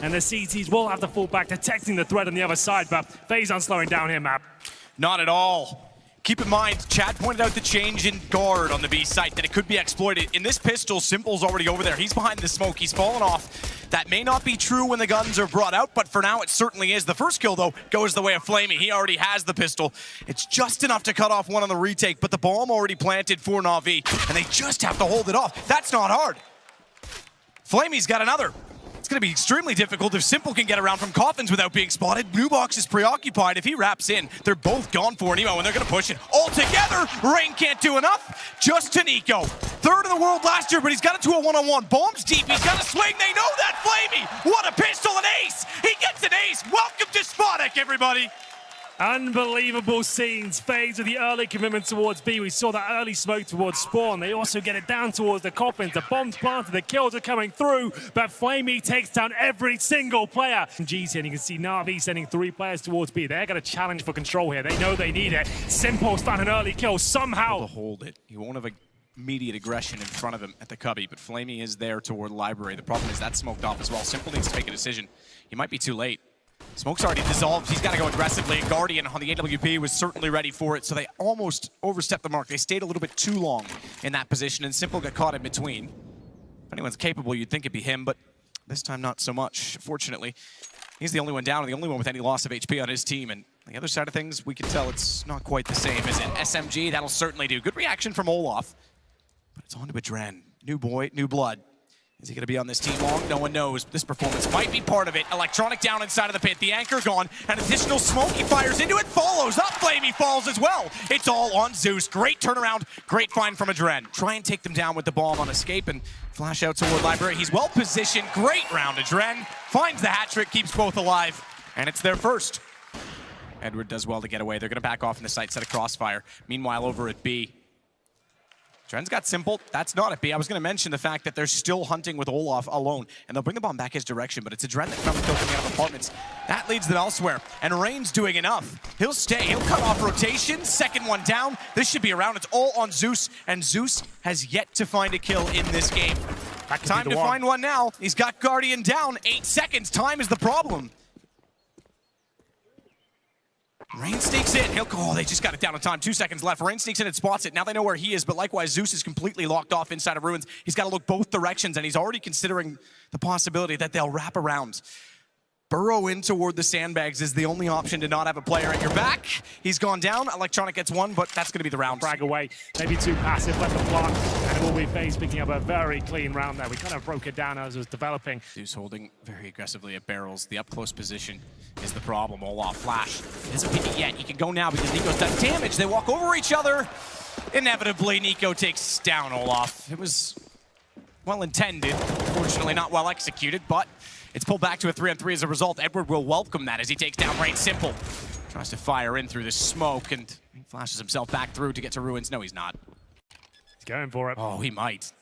and the CTs will have to fall back, detecting the threat on the other side, but FaZe aren't slowing down here, Matt. Not at all. Keep in mind, Chad pointed out the change in guard on the B site, that it could be exploited. In this pistol, s1mple's already over there. He's behind the smoke. He's fallen off. That may not be true when the guns are brought out, but for now it certainly is. The first kill, though, goes the way of Flamey. He already has the pistol. It's just enough to cut off one on the retake, but the bomb already planted for Na'Vi, and they just have to hold it off. That's not hard. Flamey's got another. It's going to be extremely difficult if s1mple can get around from coffins without being spotted. Blue Box is preoccupied. If he wraps in, they're both gone for an emo, and they're going to push it all together. Rain can't do enough. Just to Nico. Third in the world last year, but he's got it to a one-on-one. Bombs deep. He's got a swing. They know that. Flamey. What a pistol. An ace. He gets an ace. Welcome to Spodek, everybody. Unbelievable scenes. FaZe with the early commitment towards B. We saw that early smoke towards spawn. They also get it down towards the coffins. The bombs planted, the kills are coming through, but Flamey takes down every single player. G's here, and you can see Na'Vi sending 3 players towards B. They're going to challenge for control here. They know they need it. s1mple found an early kill somehow. To hold it. He won't have immediate aggression in front of him at the cubby, but Flamey is there toward the library. The problem is that's smoked off as well. s1mple needs to make a decision. He might be too late. Smoke's already dissolved. He's got to go aggressively. And GuardiaN on the AWP was certainly ready for it, so they almost overstepped the mark. They stayed a little bit too long in that position, and s1mple got caught in between. If anyone's capable, you'd think it'd be him, but this time not so much. Fortunately, he's the only one down and the only one with any loss of HP on his team. And on the other side of things, we can tell it's not quite the same, is it? SMG, that'll certainly do. Good reaction from Olaf, but it's on to Adren. New boy, new blood. Is he going to be on this team long? No one knows. This performance might be part of it. Electronic down inside of the pit. The anchor gone. An additional smoke. He fires into it. Follows up. Flamey falls as well. It's all on Zeus. Great turnaround. Great find from Adren. Try and take them down with the bomb on escape and flash out toward library. He's well positioned. Great round. Adren finds the hat trick. Keeps both alive. And it's their first. Edward does well to get away. They're going to back off in the site. Set a crossfire. Meanwhile, over at B. Dren's got s1mple. That's not at B. I was going to mention the fact that they're still hunting with Olaf alone, and they'll bring the bomb back his direction, but it's Adren that found the kill coming out of apartments. That leads them elsewhere, and Rain's doing enough. He'll stay. He'll cut off rotation. Second one down. This should be around. It's all on Zeus, and Zeus has yet to find a kill in this game. Time to find one now. He's got GuardiaN down. 8 seconds. Time is the problem. Rain sneaks in. They just got it down in time. 2 seconds left. Rain sneaks in and spots it. Now they know where he is, but likewise, Zeus is completely locked off inside of Ruins. He's got to look both directions, and he's already considering the possibility that they'll wrap around. Burrow in toward the sandbags is the only option to not have a player at your back. He's gone down. Electronic gets one, but that's going to be the round. Frag away. Maybe too passive. Let the block. And it will be FaZe picking up a very clean round there. We kind of broke it down as it was developing. Zeus holding very aggressively at barrels. The up-close position is the problem. Olaf flash. He doesn't pick it yet. He can go now because Nico's done damage. They walk over each other. Inevitably, Nico takes down Olaf. It was well intended. Unfortunately, not well executed, but it's pulled back to a 3-on-3 as a result. Edward will welcome that as he takes down Rain. s1mple tries to fire in through the smoke, and he flashes himself back through to get to Ruins. No, he's not. He's going for it. Oh, he might.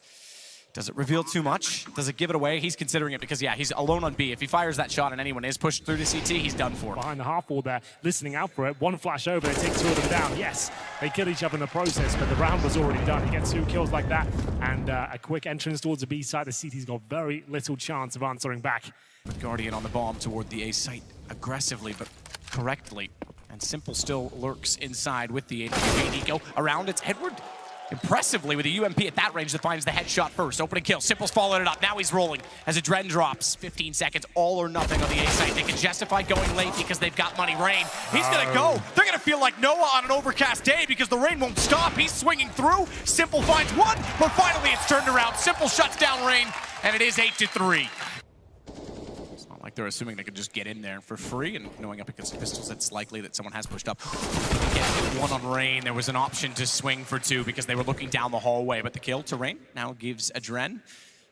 Does it reveal too much? Does it give it away? He's considering it because, yeah, he's alone on B. If he fires that shot and anyone is pushed through to CT, he's done for. Behind the half wall there, listening out for it. One flash over, they take 2 of them down. Yes, they kill each other in the process, but the round was already done. He gets 2 kills like that, and a quick entrance towards the B side. The CT's got very little chance of answering back. GuardiaN on the bomb toward the A site aggressively, but correctly. And s1mple still lurks inside with the AWP. Nico around. It's Edward impressively with a UMP at that range that finds the headshot first. Opening kill. s1mple's followed it up. Now he's rolling as Adren drops. 15 seconds, all or nothing on the A site. They can justify going late because they've got money. Rain, he's going to go. They're going to feel like Noah on an overcast day because the rain won't stop. He's swinging through. s1mple finds one, but finally it's turned around. s1mple shuts down Rain, and it is 8-3. Like they're assuming they could just get in there for free, and knowing up against pistols, it's likely that someone has pushed up. Get one on Rain. There was an option to swing for 2 because they were looking down the hallway, but the kill to Rain now gives Adren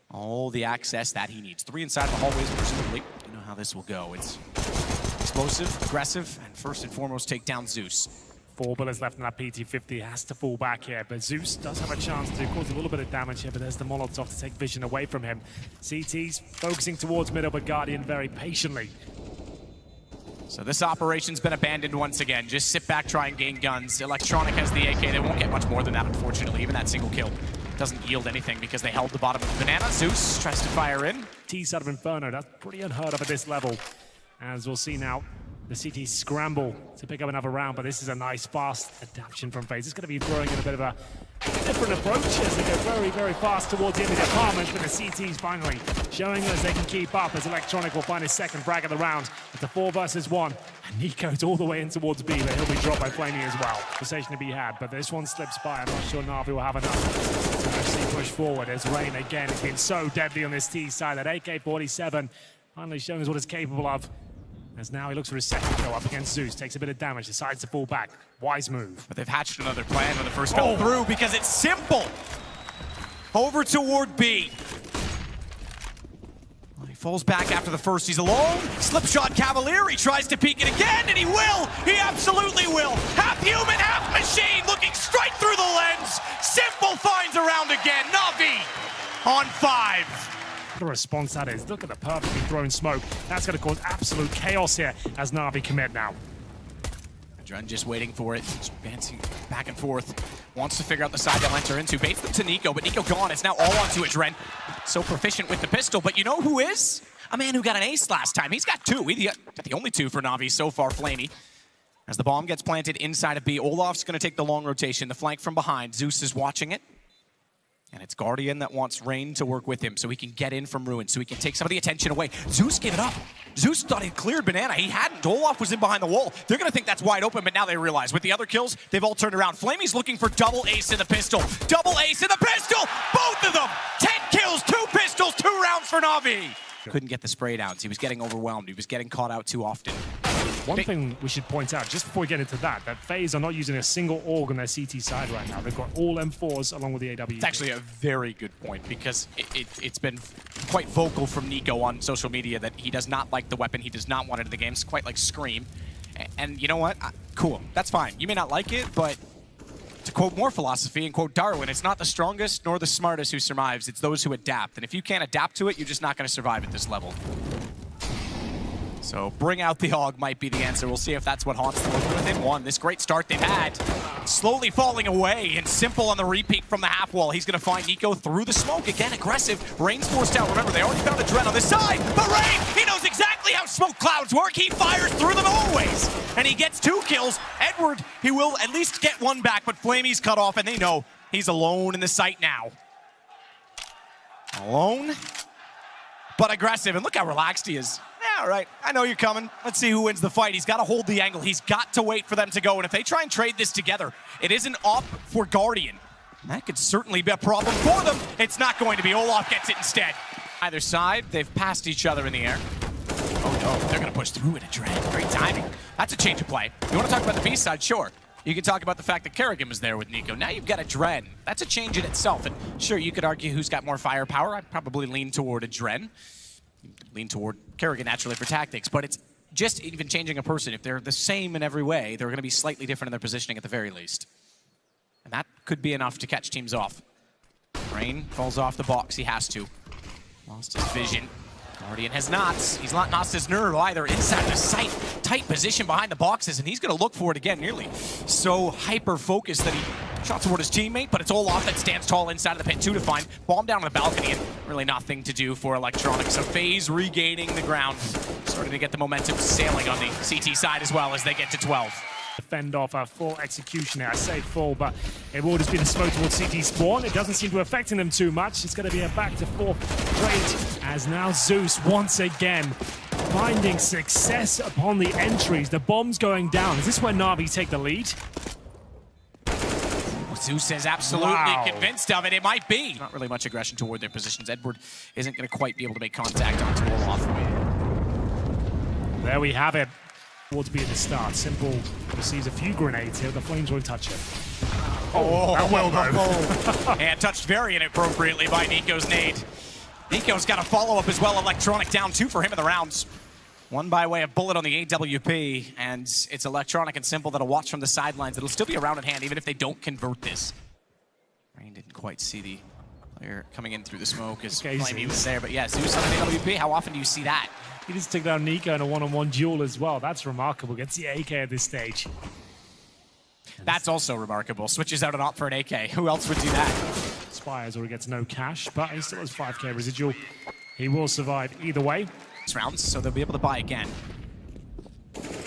all the access that he needs. 3 inside the hallways, presumably. You know how this will go. It's explosive, aggressive, and first and foremost, take down Zeus. 4 bullets left in that PT-50. Has to fall back here, but Zeus does have a chance to cause a little bit of damage here, but there's the Molotov to take vision away from him. CT's focusing towards middle, but GuardiaN very patiently. So this operation's been abandoned once again. Just sit back, try and gain guns. Electronic has the AK. They won't get much more than that, unfortunately, even that single kill. doesn't yield anything because they held the bottom of the banana. Zeus tries to fire in. T side of Inferno, that's pretty unheard of at this level. As we'll see now, the CT scramble to pick up another round, but this is a nice, fast adaptation from FaZe. It's going to be throwing in a bit of a different approach as they go very, very fast towards the end of the apartment, but the CT's finally showing us they can keep up as Electronic will find his second frag of the round. It's a 4 versus 1, and Nico's all the way in towards B, but he'll be dropped by Flamey as well. Conversation to be had, but this one slips by. I'm not sure Na'Vi will have enough to actually push forward as Rain again has been so deadly on this T side. That AK-47 finally showing us what it's capable of. As now he looks for his second kill up against Zeus, takes a bit of damage, decides to fall back. Wise move. But they've hatched another plan when the first fell through because it's simple. Over toward B. He falls back after the first, he's alone. Slip shot Cavalier, he tries to peek it again, and he will! He absolutely will! Half human, half machine, looking straight through the lens. s1mple finds a round again, Na'Vi on 5. What a response that is. Look at the perfectly thrown smoke. That's going to cause absolute chaos here as Na'Vi commit now. Dren just waiting for it, just dancing back and forth. Wants to figure out the side they'll enter into. Baits them to Nico, but Nico gone. It's now all onto it, Dren. So proficient with the pistol, but you know who is? A man who got an ace last time. He's got 2. He got the only 2 for Na'Vi so far, Flamey. As the bomb gets planted inside of B, Olaf's going to take the long rotation, the flank from behind. Zeus is watching it. And it's GuardiaN that wants Rain to work with him so he can get in from Ruin, so he can take some of the attention away. Zeus gave it up. Zeus thought he'd cleared Banana. He hadn't. Olaf was in behind the wall. They're going to think that's wide open, but now they realize with the other kills, they've all turned around. Flamey's looking for double ace in the pistol. Double ace in the pistol! Both of them! 10 kills, 2 pistols, 2 rounds for Na'Vi. Couldn't get the spray downs. He was getting overwhelmed. He was getting caught out too often. One thing we should point out, just before we get into that FaZe are not using a single AUG on their CT side right now. They've got all M4s along with the AWP. It's actually a very good point because it's been quite vocal from Nico on social media that he does not like the weapon. He does not want it in the game. It's quite like Scream. And you know what? Cool. That's fine. You may not like it, but to quote more philosophy and quote Darwin, it's not the strongest nor the smartest who survives. It's those who adapt. And if you can't adapt to it, you're just not going to survive at this level. So bring out the AUG might be the answer. We'll see if that's what haunts them within 1. This great start they've had, slowly falling away, and s1mple on the repeat from the half wall. He's going to find Nico through the smoke. Again, aggressive. Rain's forced out. Remember, they already found a Dren on this side, but Rain, he knows exactly how smoke clouds work. He fires through them always, and he gets 2 kills. Edward, he will at least get 1 back, but Flamey's cut off, and they know he's alone in the site now. Alone, but aggressive, and look how relaxed he is. Yeah, all right, I know you're coming. Let's see who wins the fight. He's got to hold the angle. He's got to wait for them to go. And if they try and trade this together, it is an op for GuardiaN. That could certainly be a problem for them. It's not going to be. Olaf gets it instead. Either side, they've passed each other in the air. Oh no, they're going to push through it. A Dren. Great timing. That's a change of play. You want to talk about the B side? Sure. You can talk about the fact that Kerrigan was there with Nico. Now you've got a Dren. That's a change in itself. And sure, you could argue who's got more firepower. I'd probably lean toward a Dren. Lean toward Kerrigan naturally for tactics, but it's just even changing a person. If they're the same in every way, they're going to be slightly different in their positioning at the very least. And that could be enough to catch teams off. Rain falls off the box. He has to. Lost his vision. GuardiaN has not. He's not lost his nerve either. Inside the site, tight position behind the boxes, and he's going to look for it again. Nearly so hyper-focused that he shot toward his teammate, but it's Olaf that stands tall inside of the pit. 2 to find. Bomb down on the balcony, and really nothing to do for Electronic. So FaZe regaining the ground, starting to get the momentum sailing on the CT side as well as they get to 12. Fend off a full execution here. I say full, but it will just be the smoke towards CT spawn. It doesn't seem to be affecting them too much. It's going to be a back to 4 straight as now Zeus once again finding success upon the entries. The bomb's going down. Is this where Na'Vi take the lead? Zeus is absolutely convinced of it. It might be. Not really much aggression toward their positions. Edward isn't going to quite be able to make contact onto Olaf. There we have it. Towards B at the start. s1mple receives a few grenades here. The Flames won't touch it. Oh, well though. And touched very inappropriately by Nico's nade. Nico's got a follow-up as well. Electronic down 2 for him in the rounds. 1 by way of bullet on the AWP, and it's Electronic and s1mple that'll watch from the sidelines. It'll still be a round in hand, even if they don't convert this. Rain didn't quite see the player coming in through the smoke as Flamey was there, but yeah, Zeus on an AWP, how often do you see that? He just took down Nico in a one-on-one duel as well. That's remarkable. Gets the AK at this stage. That's also remarkable. Switches out an op for an AK. Who else would do that? expires or he gets no cash, but he still has 5k residual. He will survive either way. Rounds, so they'll be able to buy again.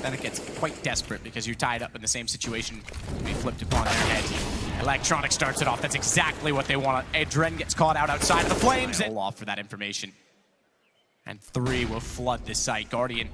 Then it gets quite desperate because you're tied up in the same situation to be flipped upon their head. Electronic starts it off. That's exactly what they want. Adren gets caught out outside of the flames. Hold off for that information. And 3 will flood the site. GuardiaN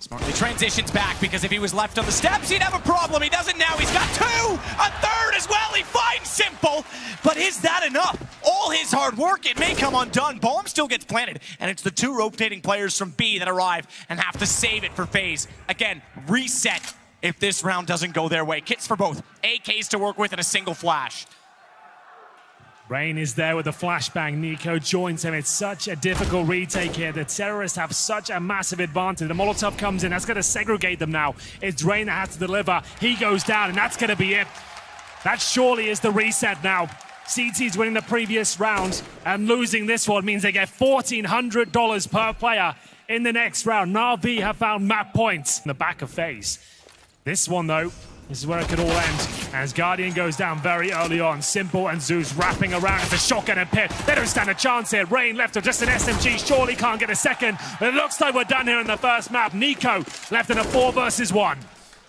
smartly transitions back because if he was left on the steps, he'd have a problem. He doesn't now. He's got 2, a third as well. He finds s1mple, but is that enough? All his hard work, it may come undone. Bomb still gets planted, and it's the 2 rotating players from B that arrive and have to save it for FaZe. Again, reset if this round doesn't go their way. Kits for both. AKs to work with and a single flash. Rain is there with the flashbang. Nico joins him. It's such a difficult retake here. The terrorists have such a massive advantage. The Molotov comes in. That's going to segregate them now. It's Rain that has to deliver. He goes down, and that's going to be it. That surely is the reset now. CT's winning the previous round, and losing this one means they get $1,400 per player in the next round. Na'Vi have found map points in the back of FaZe. This one, though, this is where it could all end. As GuardiaN goes down very early on. s1mple and Zeus wrapping around. It's a shotgun and pit. They don't stand a chance here. Rain left with just an SMG. Surely can't get a second. It looks like we're done here in the first map. Nico left in a 4 versus 1.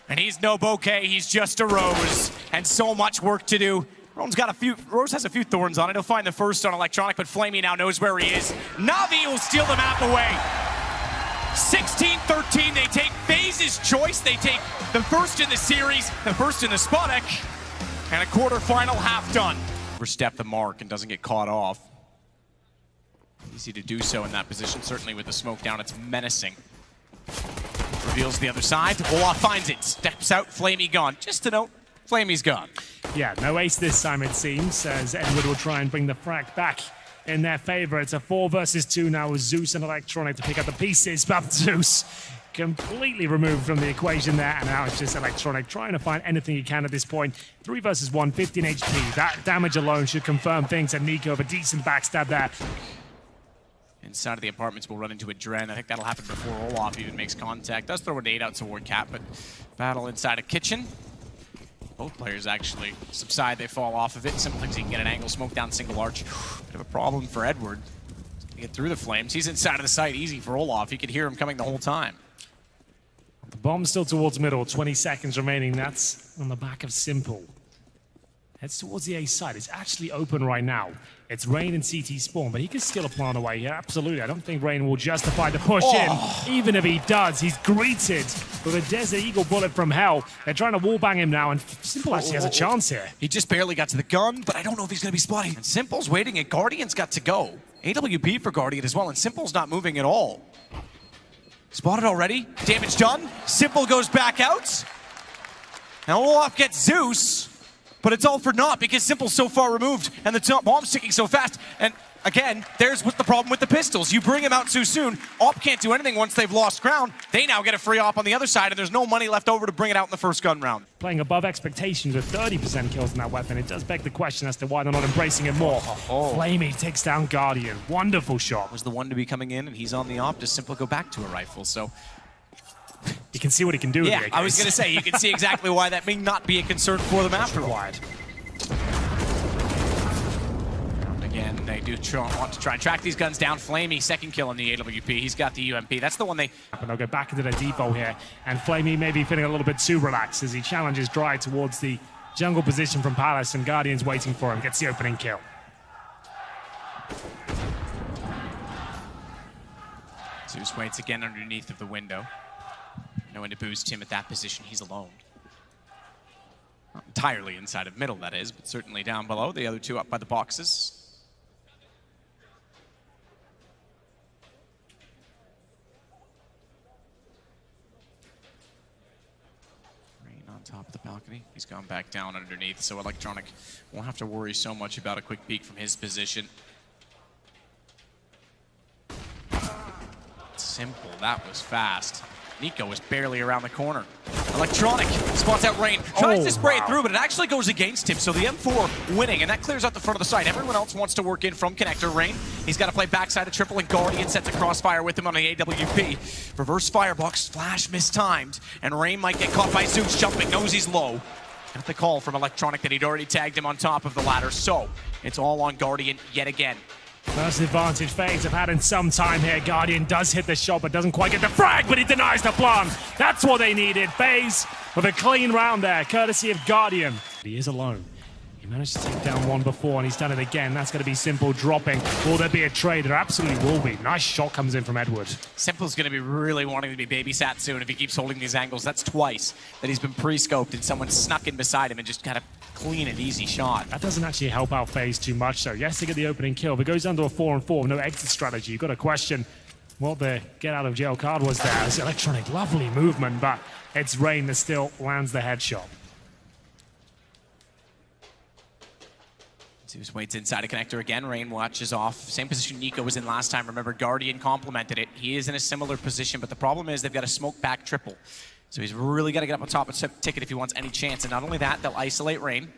And he's no bouquet. He's just a rose. And so much work to do. Rose has a few thorns on it. He'll find the first on Electronic, but Flamey now knows where he is. Na'Vi will steal the map away. 16-13, they take FaZe's choice. They take the first in the series, the first in the Sputnik, and a quarterfinal half done. Overstep the mark and doesn't get caught off. Easy to do so in that position, certainly with the smoke down, it's menacing. Reveals the other side, Olaf finds it, steps out, Flamey gone. Just to note, Flamey's gone. Yeah, no ace this time it seems, as Edward will try and bring the frag back in their favor. It's a 4 versus 2 now with Zeus and Electronic to pick up the pieces, but Zeus completely removed from the equation there, and now it's just Electronic trying to find anything he can at this point. 3 versus 1, 15 HP. That damage alone should confirm things, and Nico have a decent backstab there. Inside of the apartments, we'll run into a Dren. I think that'll happen before Olaf even makes contact. Does throw a nade out toward Cap, but battle inside a kitchen. Both players actually subside, they fall off of it. s1mple thinks he can get an angle, smoke down single arch. Bit of a problem for Edward to get through the flames. He's inside of the site, easy for Olaf. He could hear him coming the whole time. The bomb's still towards middle, 20 seconds remaining. That's on the back of s1mple. Heads towards the A side. It's actually open right now. It's Rain and CT spawn, but he can steal a plant away here. Absolutely. I don't think Rain will justify the push in. Even if he does, he's greeted with a Desert Eagle bullet from hell. They're trying to wallbang him now, and s1mple actually has a chance here. He just barely got to the gun, but I don't know if he's going to be spotting. And s1mple's waiting, and GuardiaN's got to go. AWP for GuardiaN as well, and s1mple's not moving at all. Spotted already. Damage done. s1mple goes back out. Now Olaf gets Zeus. But it's all for naught because s1mple's so far removed and the bomb's ticking so fast. And again, there's what the problem with the pistols. You bring them out too soon. AWP can't do anything once they've lost ground. They now get a free AWP on the other side, and there's no money left over to bring it out in the first gun round. Playing above expectations with 30% kills in that weapon. It does beg the question as to why they're not embracing it more. Flamey takes down GuardiaN. Wonderful shot. Was the one to be coming in, and he's on the AWP. Does s1mple go back to a rifle? So you can see what he can do with yeah, the AKs. I was going to say, you can see exactly why that may not be a concern for them after wide. Again, they do want to try and track these guns down. Flamey, second kill on the AWP. He's got the UMP. That's the one they... And they'll go back into their depot here. And Flamey may be feeling a little bit too relaxed as he challenges Dry towards the jungle position from Palace, and GuardiaN's waiting for him. Gets the opening kill. Zeus waits again underneath of the window. No one to boost him at that position. He's alone. Not entirely inside of middle, that is, but certainly down below. The other 2 up by the boxes. Rain on top of the balcony. He's gone back down underneath, so Electronic won't have to worry so much about a quick peek from his position. s1mple, that was fast. Nico was barely around the corner. Electronic spots out Rain, tries to spray it through, but it actually goes against him. So the M4 winning, and that clears out the front of the site. Everyone else wants to work in from connector. Rain, he's got to play backside of triple, and GuardiaN sets a crossfire with him on the AWP. Reverse firebox, flash mistimed, and Rain might get caught by Zeus jumping, knows he's low. Got the call from Electronic that he'd already tagged him on top of the ladder, so it's all on GuardiaN yet again. First advantage FaZe have had in some time here. GuardiaN does hit the shot, but doesn't quite get the frag, but he denies the plant. That's what they needed. FaZe with a clean round there, courtesy of GuardiaN. He is alone. He managed to take down one before, and he's done it again. That's going to be s1mple dropping. Will there be a trade? There absolutely will be. Nice shot comes in from Edward. s1mple's going to be really wanting to be babysat soon if he keeps holding these angles. That's twice that he's been pre-scoped and someone snuck in beside him and just kind of clean and easy shot. That doesn't actually help out FaZe too much, so yes, they get the opening kill. If it goes down to a 4-on-4 with no exit strategy, you've got to question what the get-out-of-jail card was there. It's Electronic, lovely movement, but it's Rain that still lands the headshot. Zeus waits inside a connector again. Rain watches off. Same position Nico was in last time. Remember, GuardiaN complemented it. He is in a similar position, but the problem is they've got a smoke back triple. So he's really got to get up on top of Ticket if he wants any chance. And not only that, they'll isolate Rain.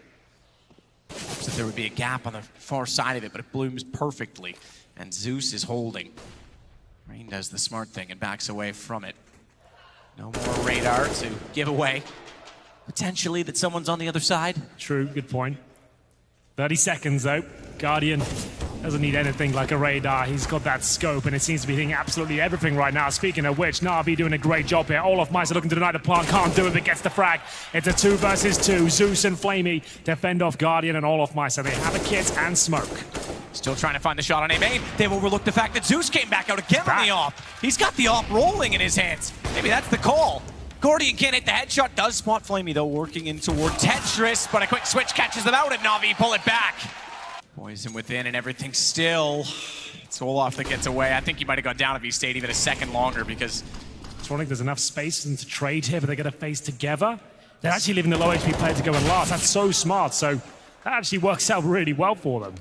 So there would be a gap on the far side of it, but it blooms perfectly. And Zeus is holding. Rain does the smart thing and backs away from it. No more radar to give away. Potentially that someone's on the other side. True, good point. 30 seconds though. GuardiaN doesn't need anything like a radar. He's got that scope, and it seems to be hitting absolutely everything right now. Speaking of which, Na'Vi doing a great job here. All of Mice are looking to deny the plant. Can't do it, but gets the frag. It's a 2 versus 2. Zeus and Flamey defend off GuardiaN and all of Mice. So they have a kit and smoke. Still trying to find the shot on A main. They've overlooked the fact that Zeus came back out again on the AWP. He's got the AWP rolling in his hands. Maybe that's the call. GuardiaN can't hit the headshot. Does spot Flamey though, working in toward Tetris, but a quick switch catches them out, and Na'Vi pull it back. Poison within and everything still. It's Olaf that gets away. I think he might have gone down if he stayed even a second longer because Electronic, there's enough space for them to trade here, but they're going to face together. They're actually leaving the low HP player to go in last. That's so smart. So that actually works out really well for them.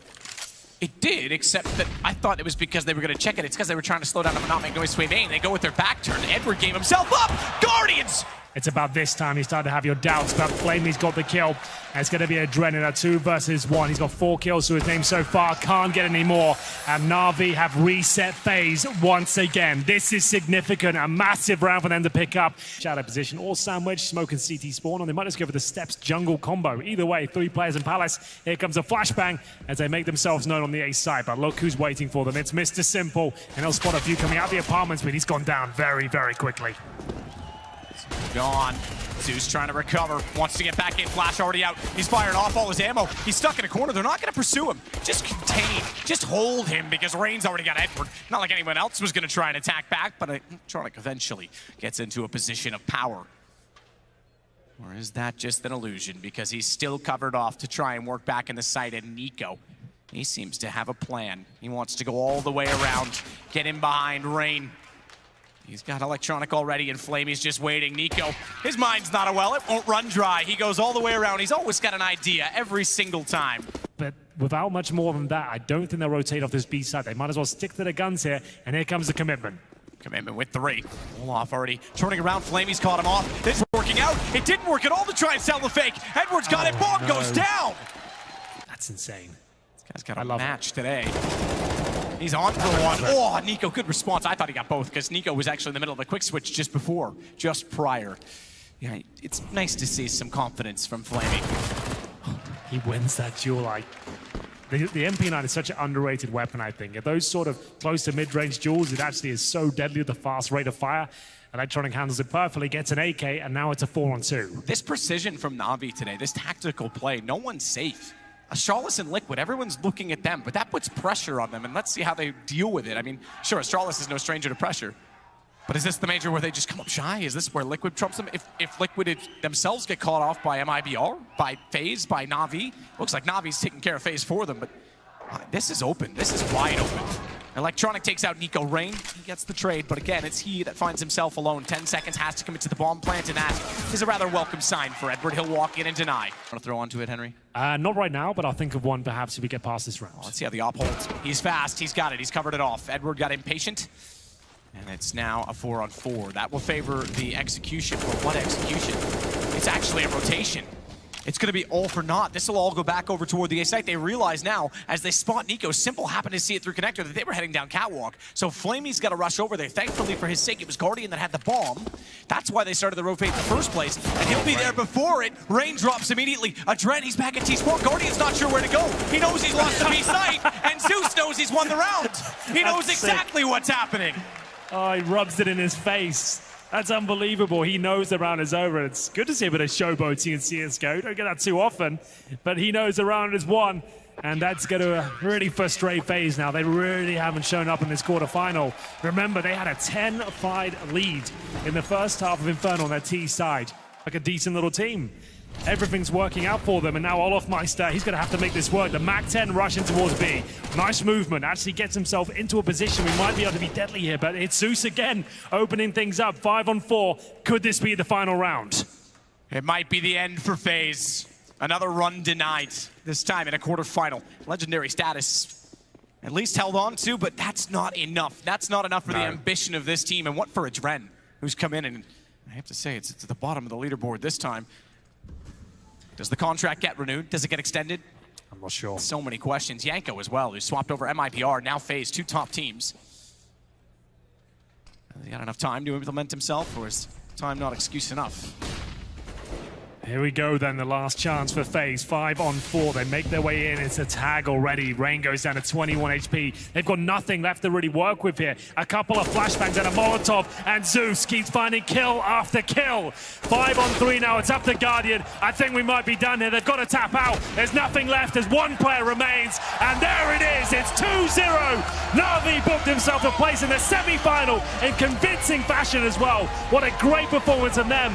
it did, except that I thought it was because they were going to check it. It's because they were trying to slow down and not make noise to A main. They go with their back turn. Edward gave himself up. GuardiaNs! It's about this time you start to have your doubts, but Flamey's got the kill. And it's going to be a Dren in a 2 versus 1. He's got 4 kills to his name so far, can't get any more. And Na'Vi have reset FaZe once again. This is significant, a massive round for them to pick up. Shadow position or sandwich, smoke and CT spawn, and they might just go for the steps jungle combo. Either way, 3 players in Palace. Here comes a flashbang as they make themselves known on the A side. But look who's waiting for them. It's Mr. s1mple, and he'll spot a few coming out of the apartments, but he's gone down very, very quickly. Gone. Zeus trying to recover, wants to get back in, flash already out. He's firing off all his ammo. He's stuck in a corner. They're not going to pursue him. Just contain, just hold him because Rain's already got Edward. Not like anyone else was going to try and attack back, but Electronic eventually gets into a position of power. Or is that just an illusion? Because he's still covered off to try and work back in the site, and Nico, he seems to have a plan. He wants to go all the way around, get in behind Rain. He's got Electronic already, and Flamey's just waiting. Nico, his mind's not a well. It won't run dry. He goes all the way around. He's always got an idea every single time. But without much more than that, I don't think they'll rotate off this B side. They might as well stick to their guns here, and here comes the commitment. Commitment with 3. Olaf already turning around. Flamey's caught him off. This is working out. It didn't work at all to try and sell the fake. Edward's got it. Bomb goes down. That's insane. This guy's got a match today. He's on for one. Oh, Nico, good response. I thought he got both because Nico was actually in the middle of a quick switch just prior. Yeah, it's nice to see some confidence from Flamey. He wins that duel. The MP9 is such an underrated weapon, I think. At those sort of close to mid-range duels, it actually is so deadly with the fast rate of fire. Electronic handles it perfectly, gets an AK, and now it's a 4-on-2. This precision from Na'Vi today, this tactical play, no one's safe. Astralis and Liquid, everyone's looking at them, but that puts pressure on them, and let's see how they deal with it. I mean, sure, Astralis is no stranger to pressure, but is this the major where they just come up shy? Is this where Liquid trumps them? If Liquid themselves get caught off by MIBR, by FaZe, by Na'Vi, looks like Na'Vi's taking care of FaZe for them, but this is open. This is wide open. Electronic takes out Nico. Rain, he gets the trade, but again, it's he that finds himself alone. 10 seconds, has to commit to the bomb plant, and that is a rather welcome sign for Edward. He'll walk in and deny. Want to throw onto it, Henry? Not right now, but I'll think of one perhaps if we get past this round. Let's see how the AWP holds. He's fast, he's got it, he's covered it off. Edward got impatient, and it's now a 4-on-4. That will favor the execution, but what execution? It's actually a rotation. it's going to be all for naught. This will all go back over toward the A site. They realize now, as they spot Nico, s1mple happened to see it through connector, that they were heading down catwalk. So flamey's got to rush over there. Thankfully for his sake, it was GuardiaN that had the bomb. That's why they started the rotate in the first place. And he'll be there before it. Rain drops immediately. Adren, he's back at T-Spawn. GuardiaN's not sure where to go. He knows he's lost the B site, and Zeus knows he's won the round. He knows exactly what's happening. Oh, he rubs it in his face. That's unbelievable. He knows the round is over. It's good to see a bit of showboating in CSGO. Don't get that too often, but he knows the round is won, and that's going to really frustrate FaZe now. They really haven't shown up in this quarterfinal. Remember, they had a 10-5 lead in the first half of Inferno on their T side. Like a decent little team. Everything's working out for them, and now Olofmeister, he's going to have to make this work. The MAC-10 rushing towards B. Nice movement, actually gets himself into a position we might be able to be deadly here, but it's Zeus again, opening things up, 5-on-4. Could this be the final round? It might be the end for FaZe. Another run denied, this time in a quarterfinal. Legendary status at least held on to, but that's not enough. That's not enough for the ambition of this team, and what for Adren, who's come in, and I have to say, it's at the bottom of the leaderboard this time. Does the contract get renewed? Does it get extended? I'm not sure. So many questions. Yanko as well, who swapped over MIPR, now FaZe, two top teams. Has he got enough time to implement himself, or is time not excuse enough? Here we go then, the last chance for FaZe. 5-on-4, they make their way in. It's a tag already. Rain goes down to 21 HP. They've got nothing left to really work with here. A couple of flashbangs and a Molotov, and Zeus keeps finding kill after kill. 5-on-3 now, it's up to GuardiaN. I think we might be done here. They've got to tap out. There's nothing left as one player remains, and there it is. It's 2-0. Na'Vi booked himself a place in the semi-final in convincing fashion as well. What a great performance from them.